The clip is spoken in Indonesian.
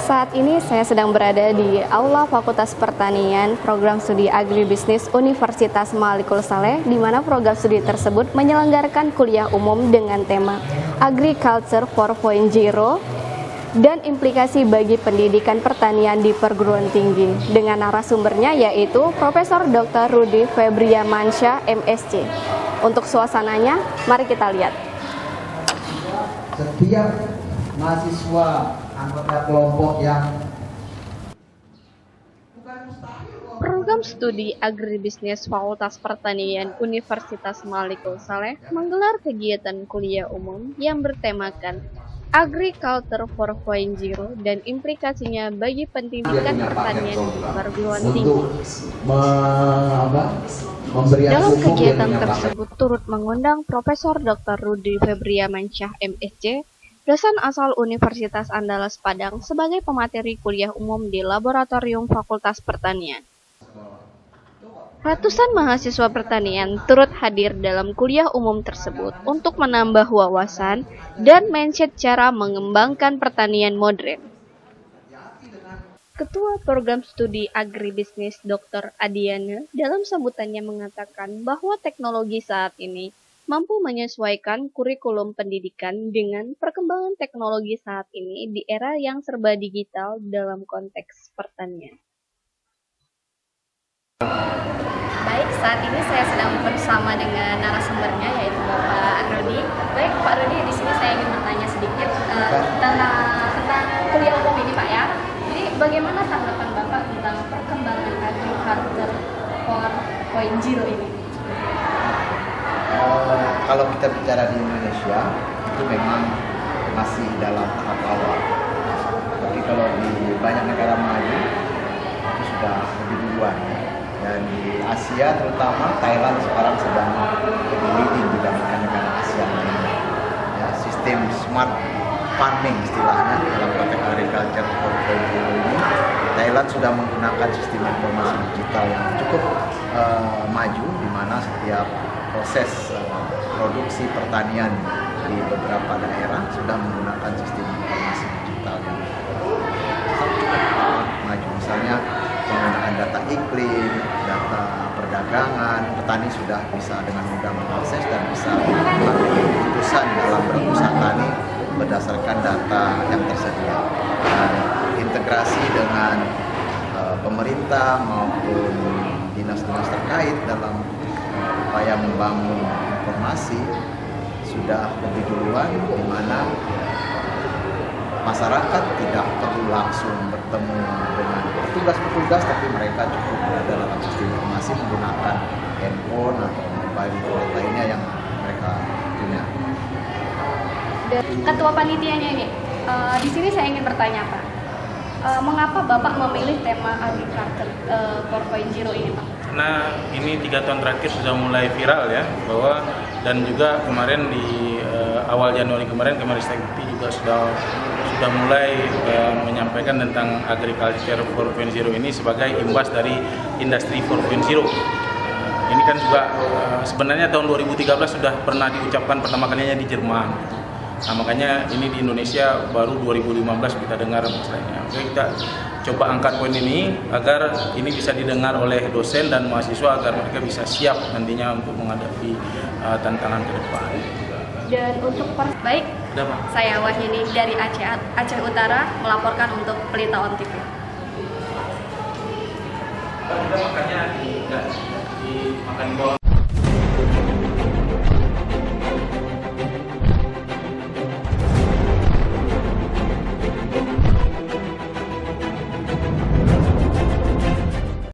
Saat ini saya sedang berada di Aula Fakultas Pertanian Program Studi Agribisnis Universitas Malikul Saleh, di mana program studi tersebut menyelenggarakan kuliah umum dengan tema Agriculture 4.0 dan implikasi bagi pendidikan pertanian di perguruan tinggi, dengan narasumbernya yaitu Profesor Dr. Rudy Febriamansyah, MSc. Untuk suasananya, mari kita lihat. Setiap mahasiswa anggota kelompok yang Program Studi Agribisnis Fakultas Pertanian Universitas Malikul Saleh menggelar kegiatan kuliah umum yang bertemakan Agriculture 4.0 dan implikasinya bagi pendidikan pertanian di perguruan tinggi. Dalam kegiatan tersebut turut mengundang Profesor Dr. Rudy Febriamansyah, MSc, dosen asal Universitas Andalas Padang sebagai pemateri kuliah umum di Laboratorium Fakultas Pertanian. Ratusan mahasiswa pertanian turut hadir dalam kuliah umum tersebut untuk menambah wawasan dan mindset cara mengembangkan pertanian modern. Ketua Program Studi Agribisnis Dr. Adiana dalam sambutannya mengatakan bahwa teknologi saat ini mampu menyesuaikan kurikulum pendidikan dengan perkembangan teknologi saat ini di era yang serba digital dalam konteks pertanian. Baik, saat ini saya sedang bersama dengan narasumbernya yaitu Bapak Rudy. Baik, Pak Rudy, di sini saya ingin bertanya sedikit tentang kuliah umum ini, Pak, ya. Jadi bagaimana tanggapan Bapak tentang perkembangan Agriculture 4.0 ini? Kalau kita bicara di Indonesia itu memang masih dalam tahap awal. Tapi kalau di banyak negara maju itu sudah lebih duluan. Dan di Asia terutama Thailand sekarang sedang lebih leading dibandingkan negara Asia lainnya. Ya, sistem smart farming istilahnya dalam konteks agriculture 4.0 ini, Thailand sudah menggunakan sistem informasi digital yang cukup maju, di mana setiap proses produksi pertanian di beberapa daerah sudah menggunakan sistem informasi digital yang cukup maju. Misalnya penggunaan data iklim, data perdagangan, petani sudah bisa dengan mudah mengakses dan bisa mengambil keputusan dalam berusaha tani berdasarkan data yang tersedia. Dan integrasi dengan pemerintah maupun dinas-dinas terkait dalam upaya membangun informasi sudah lebih duluan, di mana masyarakat tidak perlu langsung bertemu dengan petugas-petugas, tapi mereka cukup berada dalam sistem informasi menggunakan handphone atau mobile phone lainnya yang mereka punya. Dan ketua panitianya ini, di sini saya ingin bertanya, Pak, mengapa Bapak memilih tema Agriculture 4.0 ini, Pak? Karena ini 3 tahun terakhir sudah mulai viral ya, bahwa dan juga kemarin di awal Januari kemarin Kemenristek juga sudah mulai menyampaikan tentang Agriculture 4.0 ini sebagai imbas dari industri 4.0. Ini kan juga sebenarnya tahun 2013 sudah pernah diucapkan pertama kalinya di Jerman. Nah, makanya ini di Indonesia baru 2015 kita dengar masalahnya. Oke, kita coba angkat poin ini agar ini bisa didengar oleh dosen dan mahasiswa agar mereka bisa siap nantinya untuk menghadapi tantangan ke depan. Dan untuk baik, saya Wahyuni dari Aceh Utara melaporkan untuk Pelita On TV. Kita makannya di bawah.